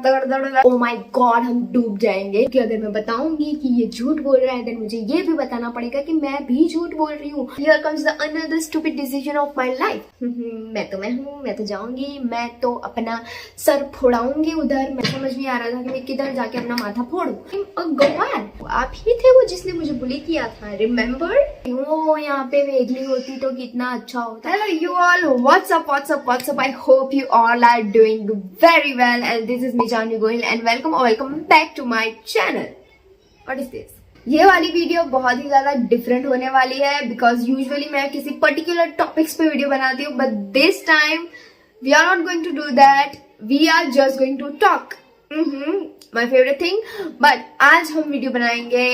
दगड़ oh my God हम डूब जाएंगे। कि अगर मैं बताऊंगी कि ये झूठ बोल रहा है देन मुझे ये भी बताना पड़ेगा कि मैं भी झूठ बोल रही हूँ। Here comes the another stupid decision of my life. मैं तो जाऊंगी, मैं तो अपना सर फोड़ाऊंगी उधर। मैं समझ नहीं आ रहा था कि मैं किधर जाके अपना माथा फोड़ूं। गवार आप ही थे वो जिसने मुझे बुली किया था, रिमेम्बर? वो यहाँ पे वेगली होती तो कितना अच्छा होता। Hello you all, what's up. I hope you all are doing very well and this is me Janvi Goyal and welcome back to my channel. What is this? ये वाली वीडियो बहुत ही ज्यादा डिफरेंट होने वाली है बिकॉज यूजुअली मैं किसी पर्टिकुलर टॉपिक्स पे वीडियो बनाती हूँ, but this time we are not going to do that, we are just going to talk. My favourite thing. But आज हम वीडियो बनाएंगे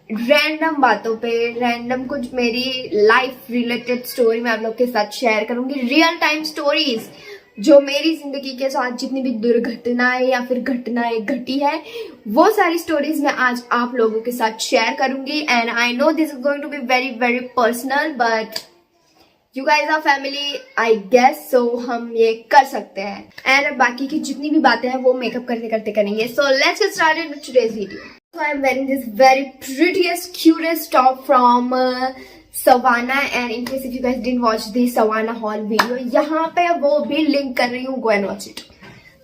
रैंडम बातों पे, रैंडम कुछ मेरी लाइफ रिलेटेड स्टोरी मैं आप लोग के साथ शेयर करूंगी। रियल टाइम स्टोरीज जो मेरी जिंदगी के साथ जितनी भी दुर्घटनाएं या फिर घटनाएं घटी है वो सारी स्टोरीज मैं आज आप लोगों के साथ शेयर करूंगी। And I know this is going to be very very personal but you guys are family I guess, so हम ये कर सकते हैं। एंड बाकी की जितनी भी बातें हैं वो मेकअप करते करते करेंगे। So let's get started with today's video. So I'm wearing this very prettiest, cutest top from Savannah, and in case if you guys didn't watch the Savannah haul video, यहाँ पे वो भी लिंक कर रही हूँ, go and watch it.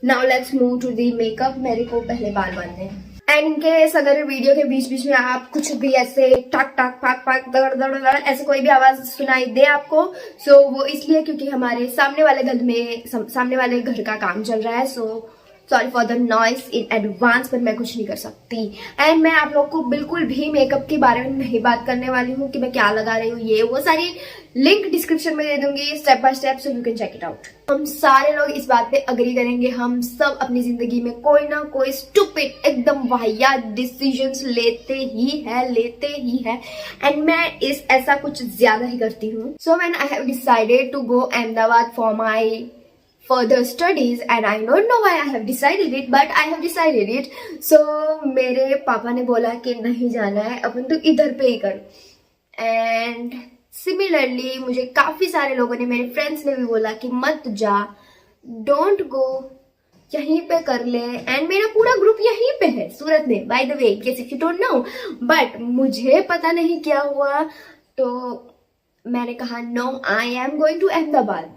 Now let's move to the makeup. मेरे को पहले बाल बांधने हैं। एंड इनकेस अगर वीडियो के बीच बीच में आप कुछ भी ऐसे टक टक पाक पाक दगड़ दगड़ दगड़ ऐसे कोई भी आवाज सुनाई दे आपको, सो वो इसलिए क्योंकि हमारे सामने वाले घर का काम चल रहा है। So sorry for the noise in advance, पर मैं कुछ नहीं कर सकती। एंड मैं आप लोग को बिल्कुल भी मेकअप के बारे में नहीं बात करने वाली हूँ कि मैं क्या लगा रही हूँ, ये वो सारी लिंक डिस्क्रिप्शन में दे दूंगी step by step, so you can check it out. हम सारे लोग इस बात पे अग्री करेंगे, हम सब अपनी जिंदगी में कोई ना कोई स्टूपिड एकदम वाहियात डिसीजंस लेते ही है एंड मैं ऐसा कुछ ज्यादा ही करती हूँ। So when I have decided to go Ahmedabad for my further studies and I don't know why I have decided it but I have decided it. So मेरे पापा ने बोला कि नहीं जाना है, अपन तो इधर पे ही कर। एंड सिमिलरली मुझे काफी सारे लोगों ने, मेरे फ्रेंड्स ने भी बोला कि मत जा, डोंट गो, यहीं पे कर ले। एंड मेरा पूरा ग्रुप यहीं पे है सूरत में, by the way, case if you don't know. But मुझे पता नहीं क्या हुआ तो मैंने कहा no, I am going to Ahmedabad,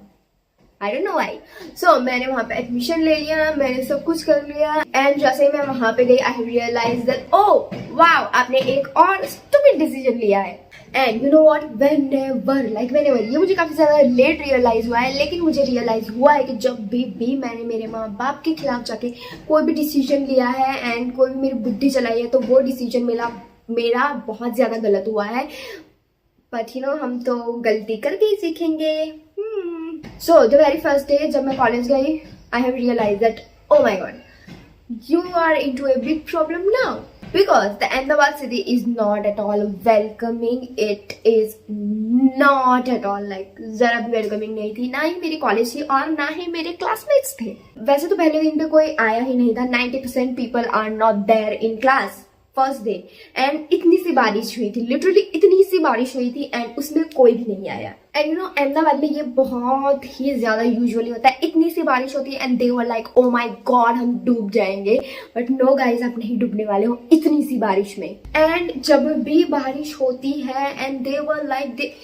I don't know why. So मैंने वहाँ पे एडमिशन ले लिया, मैंने सब कुछ कर लिया एंड जैसे ही मैं वहाँ पे गई I have realise that oh wow, आपने एक और स्टूपिड डिसीजन लिया है। And you know what, whenever ये मुझे काफी ज्यादा लेट रियलाइज हुआ है, लेकिन मुझे रियलाइज हुआ है कि जब भी मैंने मेरे माँ बाप के खिलाफ जाके कोई भी डिसीजन लिया है एंड कोई भी मेरी बुद्धि चलाई है तो वो डिसीजन मेरा बहुत ज्यादा गलत हुआ है। बट यू नो हम तो गलती करके ही सीखेंगे। So the very first day जब मैं कॉलेज गई I have realized that oh my god you are into a big problem now because the Ahmedabad city is not at all welcoming. It is not at all like जरा भी welcoming नहीं थी, ना ही मेरी college थी और ना ही मेरे क्लासमेट्स थे। वैसे तो पहले दिन पे कोई आया ही नहीं था, 90% people are not there in class first day. And इतनी सी बारिश हुई थी, लिटरली इतनी सी बारिश हुई थी एंड उसमें कोई भी नहीं आया। एंड यू नो अहमदाबाद में ये बहुत ही ज्यादा यूजुअली होता है, इतनी सी बारिश होती है and they were like oh my God हम डूब जाएंगे। बट नो गाइज, आप नहीं डूबने वाले हो इतनी सी बारिश में। एंड जब भी बारिश होती है and they were like they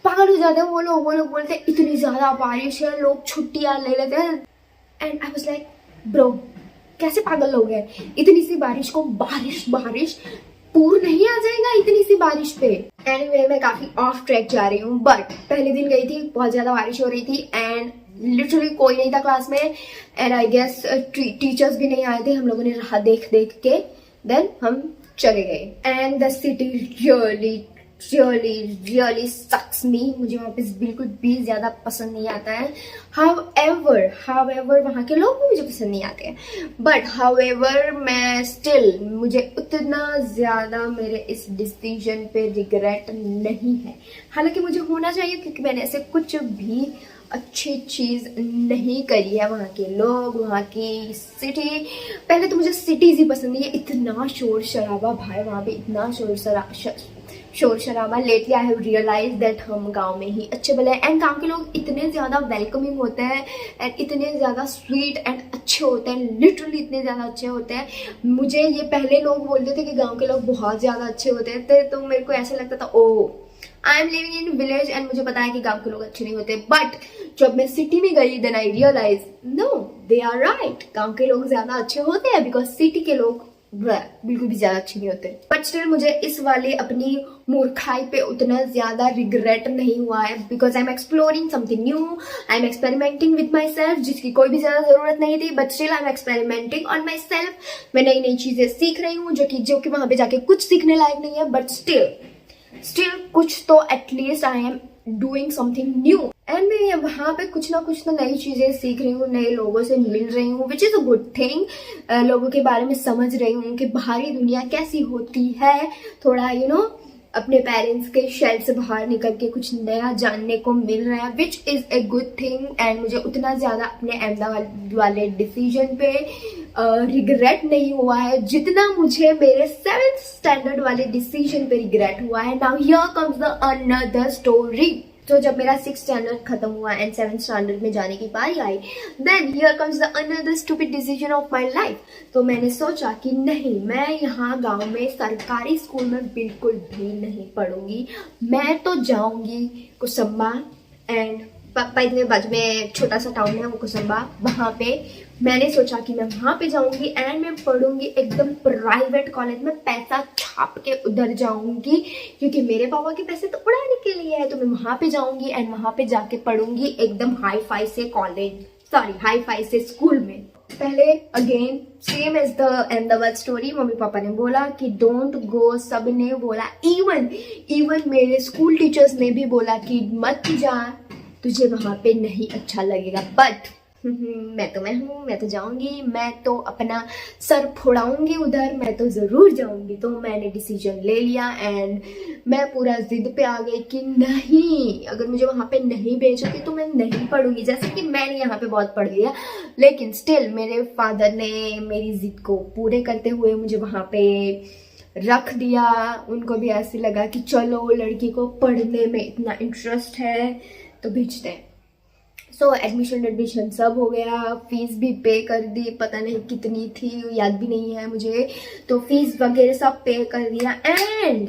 पागल हो जाते हैं वो लोग बोलते हैं इतनी ज्यादा बारिश है, लोग छुट्टियां ले लेते हैं। And I was like bro कैसे पागल लोग हैं, इतनी सी बारिश को बारिश पूर नहीं आ जाएगा इतनी सी बारिश पे। एनीवे मैं काफी ऑफ ट्रैक जा रही हूँ, बट पहले दिन गई थी, बहुत ज्यादा बारिश हो रही थी एंड लिटरली कोई नहीं था क्लास में एंड आई गेस टीचर्स भी नहीं आए थे। हम लोगों ने राह देख के देन हम चले गए एंड द सिटी रियली सक्स मी। मुझे वहाँ पे बिल्कुल भी ज्यादा पसंद नहीं आता है। हाउएवर वहाँ के लोग भी मुझे पसंद नहीं आते हैं, बट हाउएवर मैं स्टिल मुझे उतना ज्यादा मेरे इस डिसीजन पे रिग्रेट नहीं है। हालांकि मुझे होना चाहिए क्योंकि मैंने ऐसे कुछ भी अच्छी चीज नहीं करी है। वहाँ के लोग, वहाँ की सिटी, पहले तो मुझे सिटीज ही पसंद नहीं है, इतना शोर शराबा भाई, वहाँ पे इतना शोर शराबा। Lately I have realise that हम गांव में ही अच्छे भले हैं, एंड गांव के लोग इतने ज़्यादा वेलकमिंग होते हैं एंड इतने ज़्यादा स्वीट एंड अच्छे होते हैं, लिटरली इतने ज़्यादा अच्छे होते हैं। मुझे ये पहले लोग बोलते थे कि गाँव के लोग बहुत ज़्यादा अच्छे होते थे, तो मेरे को ऐसा लगता था oh I am living in village and मुझे पता है कि गांव के लोग अच्छे नहीं होते। बट जब मैं सिटी में गई then I realize no they are right, गांव के लोग ज्यादा अच्छे होते हैं बिकॉज सिटी के लोग बिल्कुल भी ज्यादा अच्छे नहीं होते। बट स्टिल मुझे इस वाले अपनी मूर्खाई पे उतना ज्यादा रिग्रेट नहीं हुआ है because I am exploring something new, I am experimenting with my self, जिसकी कोई भी ज्यादा जरूरत नहीं थी। But still I am experimenting on my self. मैं नई नई चीजें सीख रही हूँ जो कि वहां पे जाके कुछ सीखने लायक नहीं है, बट स्टिल कुछ तो at least I am doing something new. And मैं वहाँ पे कुछ ना कुछ तो नई चीजें सीख रही हूँ, नए लोगों से मिल रही हूँ, which is a good thing. लोगों के बारे में समझ रही हूँ कि बाहरी दुनिया कैसी होती है, थोड़ा अपने पेरेंट्स के शेल से बाहर निकल के कुछ नया जानने को मिल रहा है, which is a good thing. And मुझे उतना ज्यादा अपने अहमदाबाद वाले डिसीजन पे रिग्रेट नहीं हुआ है जितना मुझे मेरे 7th स्टैंडर्ड वाले डिसीजन पे रिग्रेट हुआ है। Now here comes the another story. तो जब मेरा 6th स्टैंडर्ड खत्म हुआ एंड 7th स्टैंडर्ड में जाने की बारी आई, then here comes the another stupid decision of my life. तो मैंने सोचा कि नहीं, मैं यहाँ गांव में सरकारी स्कूल में बिल्कुल भी नहीं पढ़ूंगी, मैं तो जाऊंगी कुसुम्बा। एंड बाजू में छोटा सा टाउन है वो कुसुम्बा, वहाँ पे मैंने सोचा कि मैं वहाँ पे जाऊंगी एंड मैं पढ़ूंगी एकदम प्राइवेट कॉलेज में, पैसा छाप के उधर जाऊंगी क्योंकि मेरे पापा के पैसे तो उड़ाने के लिए है। तो मैं वहाँ पे जाऊंगी एंड वहाँ पे जाके पढ़ूंगी एकदम हाई फाई से हाई फाई से स्कूल में। पहले again same as the Ahmedabad story, mummy papa ने बोला कि डोंट गो, सब ने बोला, इवन मेरे स्कूल टीचर्स ने भी बोला कि मत जा, तुझे वहां पे नहीं अच्छा लगेगा। बट मैं तो जाऊंगी, मैं तो अपना सर फोड़ाऊंगी उधर, मैं तो जरूर जाऊंगी। तो मैंने डिसीजन ले लिया एंड मैं पूरा जिद पे आ गई कि नहीं, अगर मुझे वहां पे नहीं भेजोगे तो मैं नहीं पढ़ूंगी। जैसे कि मैंने यहाँ पे बहुत पढ़ लिया, लेकिन स्टिल मेरे फादर ने मेरी जिद को पूरे करते हुए मुझे वहां पे रख दिया। उनको भी ऐसे लगा कि चलो लड़की को पढ़ने में इतना इंटरेस्ट है तो भेजते हैं। सो एडमिशन सब हो गया, फीस भी पे कर दी, पता नहीं कितनी थी, याद भी नहीं है मुझे। तो फीस वगैरह सब पे कर दिया एंड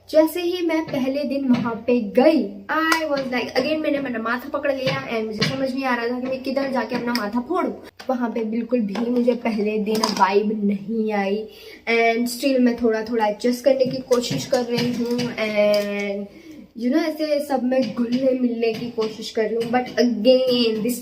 जैसे ही मैं पहले दिन वहां पे गई, आई वॉज लाइक अगेन, मैंने अपना माथा पकड़ लिया एंड मुझे समझ नहीं आ रहा था कि मैं किधर जाके अपना माथा फोड़ूं। वहां पे बिल्कुल भी मुझे पहले दिन वाइब नहीं आई एंड स्टिल मैं थोड़ा थोड़ा एडजस्ट करने की कोशिश कर रही हूँ एंड ऐसे सब में घुलने मिलने की कोशिश कर रही हूँ। But again this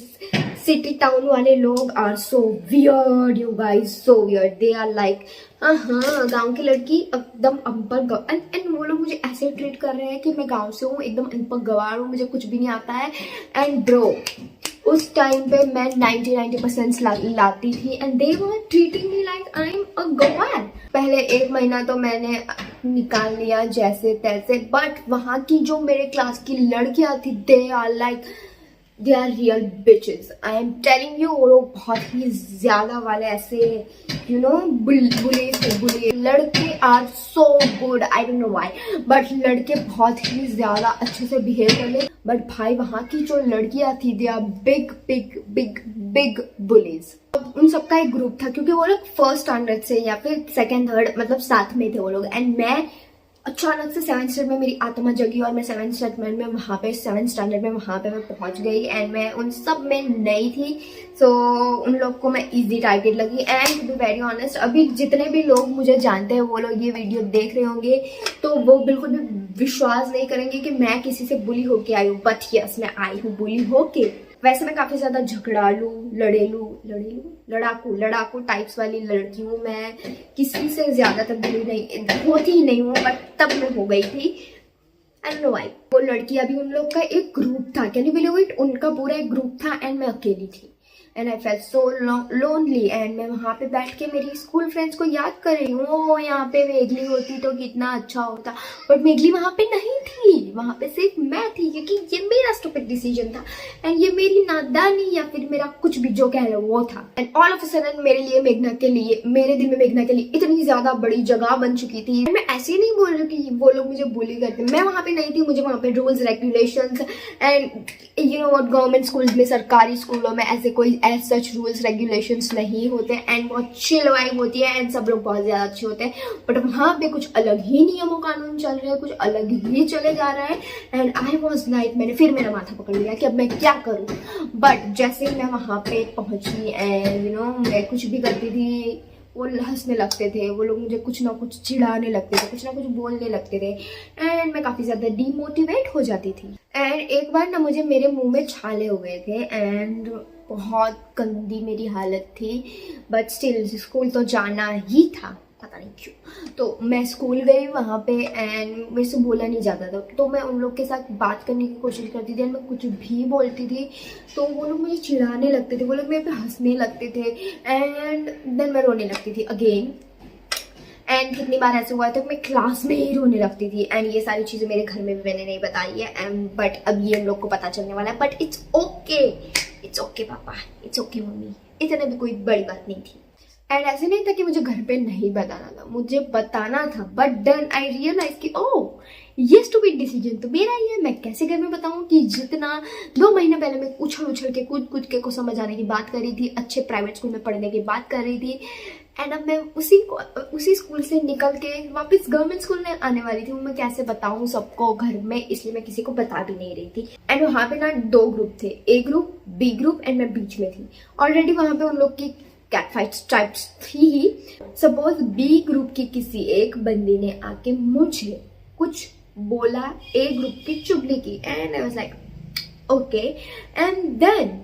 city town वाले लोग are so weird, you guys, so weird. They are like हाँ गांव की लड़की एकदम अनपढ़, एंड वो लोग मुझे ऐसे ट्रीट कर रहे हैं कि मैं गांव से हूँ, एकदम अनपढ़ गवार हूँ, मुझे कुछ भी नहीं आता है। एंड ब्रो, उस टाइम पे मैं 90% लाती थी and they were treating me like I am a गवार। पहले 1 महीना तो मैंने निकाल लिया जैसे तैसे, बट वहाँ की जो मेरे क्लास की लड़कियां थी, they are real bitches, I am telling you. वो लोग बहुत ही ज्यादा वाले ऐसे बुले लड़के are so good, I don't know why, but लड़के बहुत ही ज्यादा अच्छे से बिहेव कर ले। बट भाई वहाँ की जो लड़कियां थी, they are big big big big bullies. उन सबका एक ग्रुप था क्योंकि वो लोग 1st स्टैंडर्ड से या फिर 2nd 3rd मतलब साथ में थे वो लोग। एंड मैं अचानक से 7th स्टैंडर्ड में मेरी आत्मा जगी और मैं 7th स्टैंडर्ड में वहाँ पे मैं पहुँच गई एंड मैं उन सब में नई थी। सो उन लोग को मैं इजी टारगेट लगी। And to be very honest, अभी जितने भी लोग मुझे जानते हैं वो लोग ये वीडियो देख रहे होंगे तो वो बिल्कुल भी विश्वास नहीं करेंगे कि मैं किसी से बुली होके आई हूँ। बट यस, मैं आई हूँ बुली होके। वैसे मैं काफी ज्यादा झगड़ालू, लड़ाकू टाइप्स वाली लड़की हूँ। मैं किसी से ज्यादातर बुली नहीं होती ही नहीं हूँ, बट तब मैं हो गई थी। आई डोंट नो व्हाई। वो लड़की, अभी उन लोग का एक ग्रुप था, कैन यू बिलीव इट, उनका पूरा एक ग्रुप था एंड मैं अकेली थी। And I felt so lonely. And मैं वहाँ पे बैठ के मेरी स्कूल फ्रेंड्स को याद कर रही हूँ, ओ यहाँ पे मेघली होती तो कितना अच्छा होता, बट मेघली वहाँ पे नहीं थी, वहाँ पे सिर्फ मैं थी, क्योंकि ये मेरा स्टूपिड डिसीजन था एंड ये मेरी नादानी या फिर मेरा कुछ भी जो कह लो वो था। And all of a sudden मेरे लिए मेघना के लिए, मेरे दिल में मेघना के लिए इतनी ज्यादा बड़ी जगह बन चुकी थी। मैं ऐसे नहीं बोल रही कि वो लोग मुझे बुली करते, मैं वहाँ पे नहीं थी, मुझे वहाँ पे rules regulations and you know what, government schools में, सरकारी स्कूलों में ऐसे कोई एज सच रूल्स रेगुलेशंस नहीं होते एंड बहुत चिल वाइब होती है एंड सब लोग बहुत ज्यादा अच्छे होते हैं। बट वहाँ पे कुछ अलग ही नियमों कानून चल रहे हैं, कुछ अलग ही चले जा रहा है एंड आई वॉज लाइक, मैंने फिर मेरा माथा पकड़ लिया कि अब मैं क्या करूँ। बट जैसे ही मैं वहाँ पे पहुंची एंड यू नो मैं कुछ भी करती थी वो हंसने लगते थे, वो लोग मुझे कुछ ना कुछ चिढ़ाने लगते थे, कुछ ना कुछ बोलने लगते थे एंड मैं काफ़ी ज़्यादा डीमोटिवेट हो जाती थी। एंड एक बार ना मुझे मेरे मुंह में छाले हो गए थे एंड बहुत गंदी मेरी हालत थी, बट स्टिल स्कूल तो जाना ही था, पता नहीं क्यों। तो मैं स्कूल गई वहाँ पे एंड मेरे से बोला नहीं जाता था, तो मैं उन लोग के साथ बात करने की कोशिश करती थी एंड मैं कुछ भी बोलती थी तो वो लोग मुझे चिढ़ाने लगते थे, वो लोग मेरे पे हंसने लगते थे एंड देन मैं रोने लगती थी अगेन। एंड कितनी बार ऐसे हुआ था मैं क्लास में ही रोने लगती थी एंड ये सारी चीज़ें मेरे घर में भी मैंने नहीं बताई है एंड बट अब ये उन लोग को पता चलने वाला है। बट इट्स ओके पापा, इट्स ओके मम्मी, इतना भी कोई बड़ी बात नहीं थी। एंड ऐसे नहीं था कि मुझे घर पे नहीं बताना था, मुझे बताना था, बट देन आई रियलाइज कि ओह ये स्टूपिड डिसीजन तो मेरा ही है, मैं कैसे घर में बताऊं कि जितना 2 महीने पहले मैं उछल के कूद के को समझ आने की बात कर रही थी, अच्छे प्राइवेट स्कूल में पढ़ने की बात कर रही थी एंड अब मैं उसी स्कूल से निकल के वापस गवर्नमेंट स्कूल में आने वाली थी। मैं कैसे बताऊं सबको घर में, इसलिए मैं किसी को बता भी नहीं रही थी। एंड वहाँ पे ना 2 ग्रुप थे, ए ग्रुप, बी ग्रुप एंड मैं बीच में थी। ऑलरेडी वहाँ पे उन लोग की कैट फाइट्स टाइप्स थी ही। सपोज बी ग्रुप की किसी एक बंदी ने आके मुझे कुछ बोला, ए ग्रुप की चुगली की and I was like okay. And then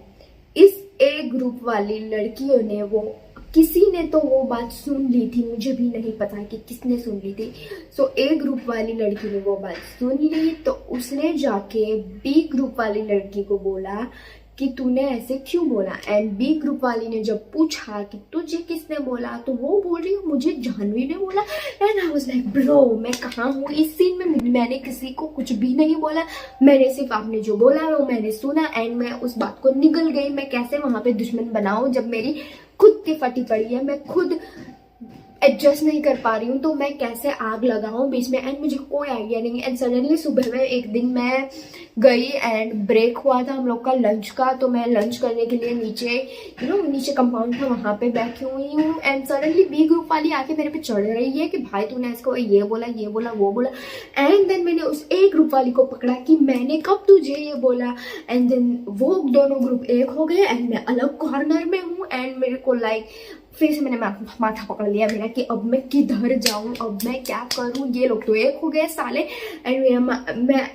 इस ए ग्रुप वाली लड़कियों ने किसी ने तो वो बात सुन ली थी, मुझे भी नहीं पता कि किसने सुन ली थी। सो ए ग्रुप वाली लड़की ने वो बात सुन ली तो उसने जाके बी ग्रुप वाली लड़की को बोला कि तूने ऐसे क्यों बोला। एंड बी ग्रुप वाली ने जब पूछा कि तुझे किसने बोला तो वो बोल रही मुझे जानवी ने बोला। And I was like bro मैं कहाँ हूँ इस सीन में, मैंने किसी को कुछ भी नहीं बोला, मैंने सिर्फ आपने जो बोला वो मैंने सुना एंड मैं उस बात को निकल गई। मैं कैसे वहां पे दुश्मन बनाऊं जब मेरी खुद की फटी पड़ी है, मैं खुद एडजस्ट नहीं कर पा रही हूँ, तो मैं कैसे आग लगाऊं बीच में। एंड मुझे कोई आइडिया नहीं। एंड सडनली सुबह में एक दिन मैं गई एंड ब्रेक हुआ था हम लोग का लंच का, तो मैं लंच करने के लिए नीचे कंपाउंड था वहां पे बैठी हुई हूँ एंड सडनली बी ग्रुप वाली आके मेरे पे चढ़ रही है कि भाई तूने इसको ये बोला वो बोला। एंड देन मैंने उस ए ग्रुप वाली को पकड़ा कि मैंने कब तुझे ये बोला। एंड देन वो दोनों ग्रुप एक हो गए एंड मैं अलग कॉर्नर में हूँ एंड मेरे को फिर से मैंने माथा पकड़ लिया मेरा कि अब मैं किधर जाऊं, अब मैं क्या करूं, ये लोग तो एक हो गए साले एंड मैं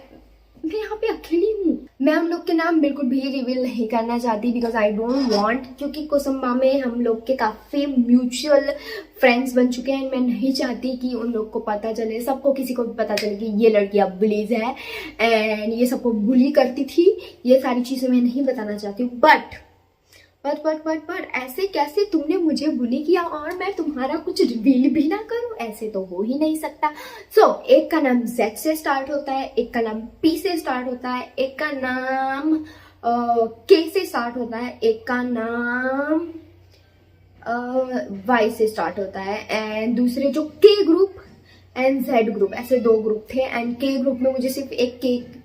यहाँ पे अकेली हूँ। मैं हम लोग के नाम बिल्कुल भी रिवील नहीं करना चाहती बिकॉज आई डोंट वांट, क्योंकि कोसंबा में हम लोग के काफी म्यूचुअल फ्रेंड्स बन चुके हैं। मैं नहीं चाहती कि उन लोग को पता चले, सबको किसी को भी पता चले कि ये लड़की अब बुलीज है एंड ये सबको बुली करती थी। ये सारी चीजें मैं नहीं बताना चाहती हूँ। बट ऐसे कैसे तुमने मुझे बुली किया और मैं तुम्हारा कुछ रिवील भी ना करूं, ऐसे तो हो ही नहीं सकता। एक का नाम Z से स्टार्ट होता है, एक का नाम P से स्टार्ट होता है, एक का नाम K से स्टार्ट होता है, एक का नाम Y से स्टार्ट होता है एंड दूसरे जो K group and Z group, ऐसे 2 ग्रुप थे। एंड K ग्रुप में मुझे सिर्फ एक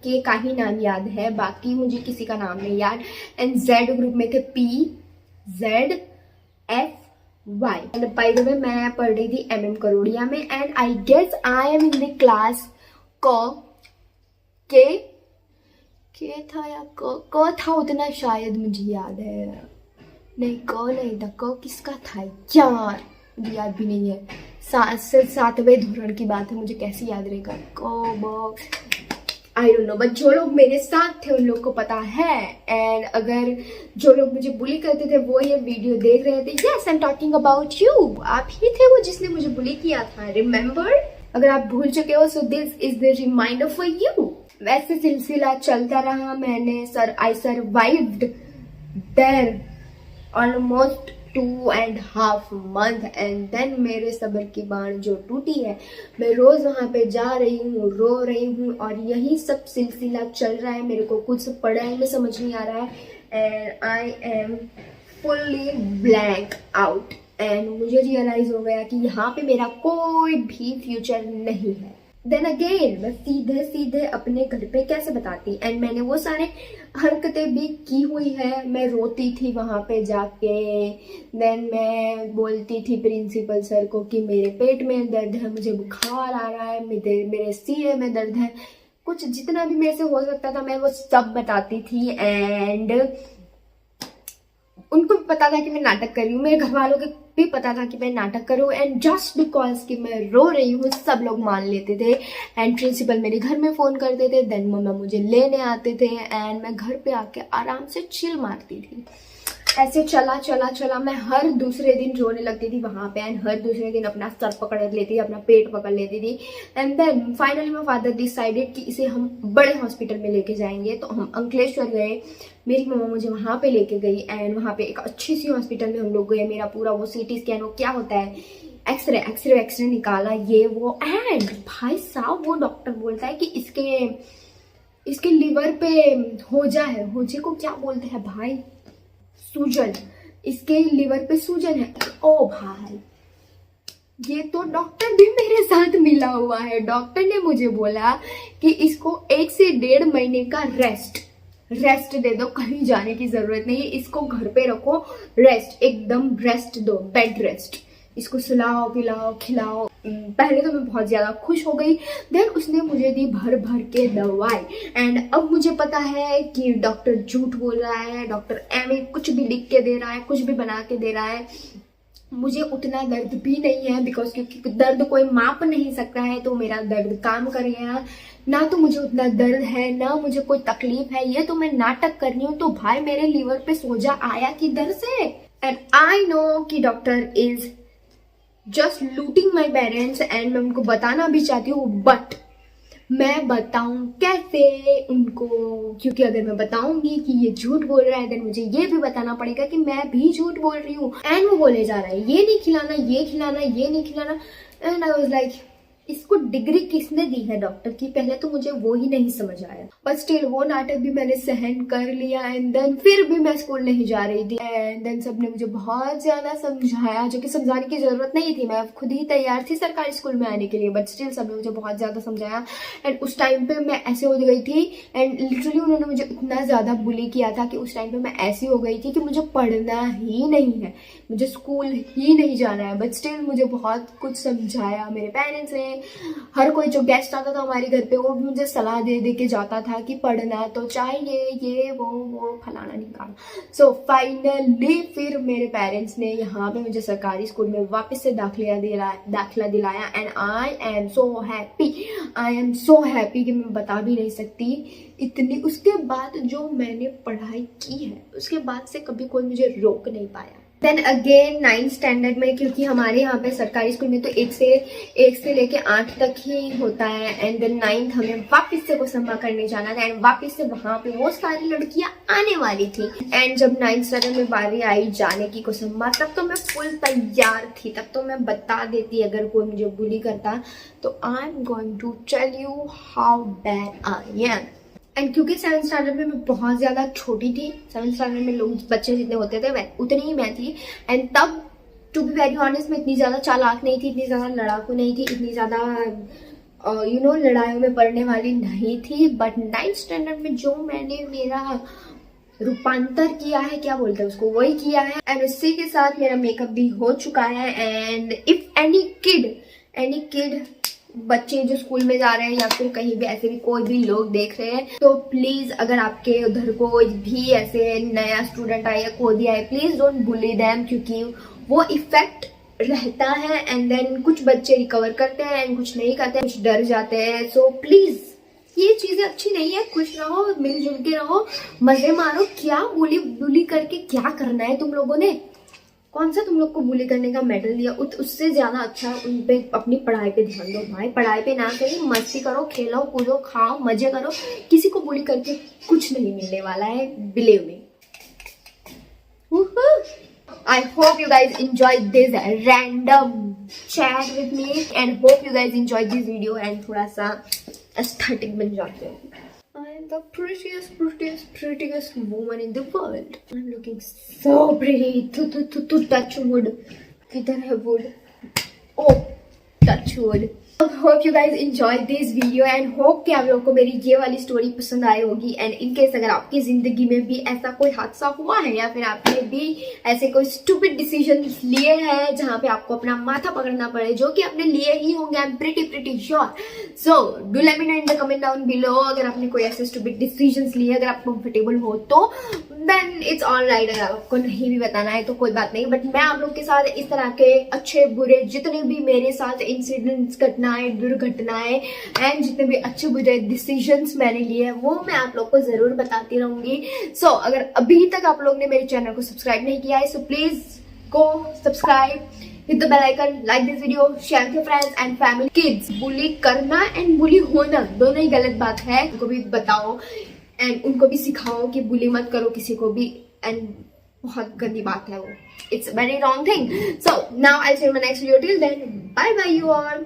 K का ही नाम याद है, बाकी मुझे किसी का नाम नहीं याद। एंड Z ग्रुप में थे P, Z, F, Y। And by the way मैं पढ़ रही थी MM करोड़िया में and I guess I am in the class K था या क था, उतना शायद मुझे याद है। नहीं क नहीं था, क किसका था यार मुझे याद भी नहीं है। 7वें धोरण की बात है, मुझे कैसे याद रहेगा। आई डोंट नो, बट जो लोग मेरे साथ थे उन लोग को पता है। एंड अगर जो लोग मुझे बुली करते थे वो ये वीडियो देख रहे थे, yes I am talking about you, आप ही थे वो जिसने मुझे बुली किया था, रिमेम्बर। अगर आप भूल चुके हो so this is the reminder for you. वैसे सिलसिला चलता रहा, मैंने I survived there almost 2.5 month and then मेरे सब्र की बाण जो टूटी है, मैं रोज वहां पे जा रही हूँ, रो रही हूँ और यही सब सिलसिला चल रहा है। मेरे को कुछ पढ़ाई में समझ नहीं आ रहा है and I am fully blank out and मुझे रियलाइज हो गया कि यहाँ पे मेरा कोई भी फ्यूचर नहीं है। देन अगेन मैं सीधे सीधे अपने घर पे कैसे बताती, एंड मैंने वो सारे हरकतें भी की हुई है। मैं रोती थी वहां पे जाके, देन मैं बोलती थी प्रिंसिपल सर को कि मेरे पेट में दर्द है, मुझे बुखार आ रहा है, मेरे सीने में दर्द है, कुछ जितना भी मेरे से हो सकता था मैं वो सब बताती थी। एंड उनको भी पता था कि मैं नाटक कर रही हूँ, मेरे घर वालों को भी पता था कि मैं नाटक करूँ एंड जस्ट बिकॉज कि मैं रो रही हूँ सब लोग मान लेते थे। एंड प्रिंसिपल मेरे घर में फ़ोन करते थे, देन मम्मा मुझे लेने आते थे एंड मैं घर पे आके आराम से चिल मारती थी। ऐसे चला मैं हर दूसरे दिन रोने लगती थी वहां पे एंड हर दूसरे दिन अपना सर पकड़ लेती थी, अपना पेट पकड़ लेती थी। And then finally my father decided कि इसे हम बड़े हॉस्पिटल में लेके जाएंगे, तो हम अंकलेश्वर गए। मेरी मम्मा मुझे वहां पे लेके गई एंड वहां पे एक अच्छी सी हॉस्पिटल में हम लोग गए। मेरा पूरा वो सीटी स्कैन, वो क्या होता है, एक्सरे निकाला, ये वो। एंड भाई साहब वो डॉक्टर बोलता है कि इसके लिवर पे होजा है, होजे को क्या बोलते हैं भाई, सूजन, इसके लिवर पे सूजन है। ओ भाई, ये तो डॉक्टर भी मेरे साथ मिला हुआ है। डॉक्टर ने मुझे बोला कि इसको 1 से 1.5 महीने का रेस्ट दे दो, कहीं जाने की जरूरत नहीं है, इसको घर पे रखो, रेस्ट, एकदम रेस्ट दो, बेड रेस्ट, इसको सुलाओ पिलाओ खिलाओ। पहले तो मैं बहुत ज्यादा खुश हो गई, देन उसने मुझे दी भर भर के दवाई एंड अब मुझे पता है कि डॉक्टर झूठ बोल रहा है, डॉक्टर एम कुछ भी लिख के दे रहा है, कुछ भी बना के दे रहा है। मुझे उतना दर्द भी नहीं है बिकॉज क्योंकि दर्द कोई माप नहीं सकता है, तो मेरा दर्द काम कर गया ना, तो मुझे उतना दर्द है ना मुझे कोई तकलीफ है, ये तो मैं नाटक कर रही हूँ। तो भाई मेरे लीवर पे सोजा आया किधर से? एंड आई नो कि doctor is just looting my parents and मैं उनको बताना भी चाहती हूँ, बट मैं बताऊं कैसे उनको, क्योंकि अगर मैं बताऊंगी कि ये झूठ बोल रहा है देन मुझे ये भी बताना पड़ेगा कि मैं भी झूठ बोल रही हूँ। एंड वो बोले जा रहा है ये नहीं खिलाना, ये खिलाना, ये नहीं खिलाना। एंड आई वाज लाइक, इसको डिग्री किसने दी है डॉक्टर की? पहले तो मुझे वो ही नहीं समझ आया, बट स्टिल वो नाटक भी मैंने सहन कर लिया एंड देन फिर भी मैं स्कूल नहीं जा रही थी। एंड देन सबने मुझे बहुत ज्यादा समझाया, जो कि समझाने की जरूरत नहीं थी, मैं खुद ही तैयार थी सरकारी स्कूल में आने के लिए, बट स्टिल सबने मुझे बहुत ज्यादा समझाया। एंड उस टाइम पे मैं ऐसे हो गई थी एंड लिटरली उन्होंने मुझे इतना ज्यादा बुली किया था कि उस टाइम पे मैं ऐसी हो गई थी कि मुझे पढ़ना ही नहीं है, मुझे स्कूल ही नहीं जाना है। बट स्टिल मुझे बहुत कुछ समझाया मेरे पेरेंट्स ने, हर कोई जो गेस्ट आता था हमारे घर पे वो भी मुझे सलाह दे दे के जाता था कि पढ़ना तो चाहिए, ये वो फलाना निकालना। सो फाइनली फिर मेरे पेरेंट्स ने यहाँ पे मुझे सरकारी स्कूल में वापस से दाखिला दिलाया and I am so happy कि मैं बता भी नहीं सकती इतनी। उसके बाद जो मैंने पढ़ाई की है उसके बाद से कभी कोई मुझे रोक नहीं पाया। देन अगेन 9th स्टैंडर्ड में, क्योंकि हमारे यहाँ पे सरकारी स्कूल में तो 1 से लेके 8 तक ही होता है एंड देन 9th हमें वापस से कोसम्बा करने जाना था एंड वापस से वहाँ पे वो सारी लड़कियाँ आने वाली थी। एंड जब 9th स्टैंडर्ड में बारी आई जाने की कोसम्बा, तब तो मैं फुल तैयार थी, तब तो मैं बता देती अगर कोई मुझे बुली करता तो I am going to tell you how bad I am. And क्योंकि 7th स्टैंडर्ड में मैं बहुत ज़्यादा छोटी थी, 7th स्टैंडर्ड में लोग बच्चे जितने होते थे उतनी ही मैं थी। एंड तब टू बी वेरी ऑनेस्ट मैं इतनी ज़्यादा चालाक नहीं थी, इतनी ज़्यादा लड़ाकू नहीं थी, इतनी ज़्यादा लड़ाइयों में पड़ने वाली नहीं थी। बट 9th स्टैंडर्ड में जो मैंने मेरा रूपांतर किया है, क्या बोलते हैं उसको, वही किया है। एंड उसी के साथ मेरा मेकअप भी हो चुका है। एंड इफ एनी किड बच्चे जो स्कूल में जा रहे हैं या फिर कहीं भी ऐसे भी कोई भी लोग देख रहे हैं, तो प्लीज अगर आपके उधर कोई भी ऐसे नया स्टूडेंट आए या कोई भी आए, प्लीज डोंट बुली देम, क्योंकि वो इफेक्ट रहता है। एंड देन कुछ बच्चे रिकवर करते हैं एंड कुछ नहीं करते, कुछ डर जाते हैं। सो प्लीज ये चीजें अच्छी नहीं है, खुश रहो, मिलजुल के रहो, मजे मारो। क्या बुली करके क्या करना है तुम लोगों ने? कौन सा तुम लोग को बुली करने का मेडल दिया? उससे ज्यादा अच्छा उन पे अपनी पढ़ाई पे ध्यान दो भाई। पढ़ाई पे ना कहीं मस्ती करो, खेलो कूदो, खाओ, मजे करो। किसी को बुली करके कुछ नहीं मिलने वाला है, believe me. I hope you guys enjoyed this random chat with me and hope you guys enjoyed this video and थोड़ा सा aesthetic बन जाते हो. I'm the prettiest woman in the world. I'm looking so pretty. Touch wood. किधर है wood? Oh, touch wood. Hope you guys enjoy this video and hope कि आप लोगों को मेरी ये वाली स्टोरी पसंद आई होगी. एंड इन केस अगर आपकी जिंदगी में भी ऐसा कोई हादसा हुआ है या फिर आपने भी ऐसे कोई स्टूपिड डिसीजन लिए हैं जहां पे आपको अपना माथा पकड़ना पड़े, जो कि आपने लिए ही होंगे, I am pretty sure. So do let me know in the comment down below अगर आपने कोई ऐसे स्टूपिड डिसीजन लिए, अगर आप कंफर्टेबल हो तो देन इट्स ऑल राइट. अगर आपको नहीं भी बताना है तो कोई बात नहीं, बट मैं आप लोग के साथ इस तरह के अच्छे बुरे जितने भी मेरे साथ इंसिडेंट्स घटनाएं दुर्घटनाएं एंड जितने भी अच्छे बुरे डिसीजंस मैंने लिए हैं वो मैं आप लोग को जरूर बताती रहूंगी. सो अगर अभी तक आप लोग ने मेरे चैनल को सब्सक्राइब नहीं किया है so please go subscribe, hit the bell icon, like this video, share with friends and family. Kids bully करना एंड बुली होना दोनों ही गलत बात है. उनको भी बताओ एंड उनको भी सिखाओ कि बुली मत करो किसी को भी, एंड बहुत गंदी बात है वो. It's a very wrong thing. So now I'll see you in my next video. Till then, bye bye you all.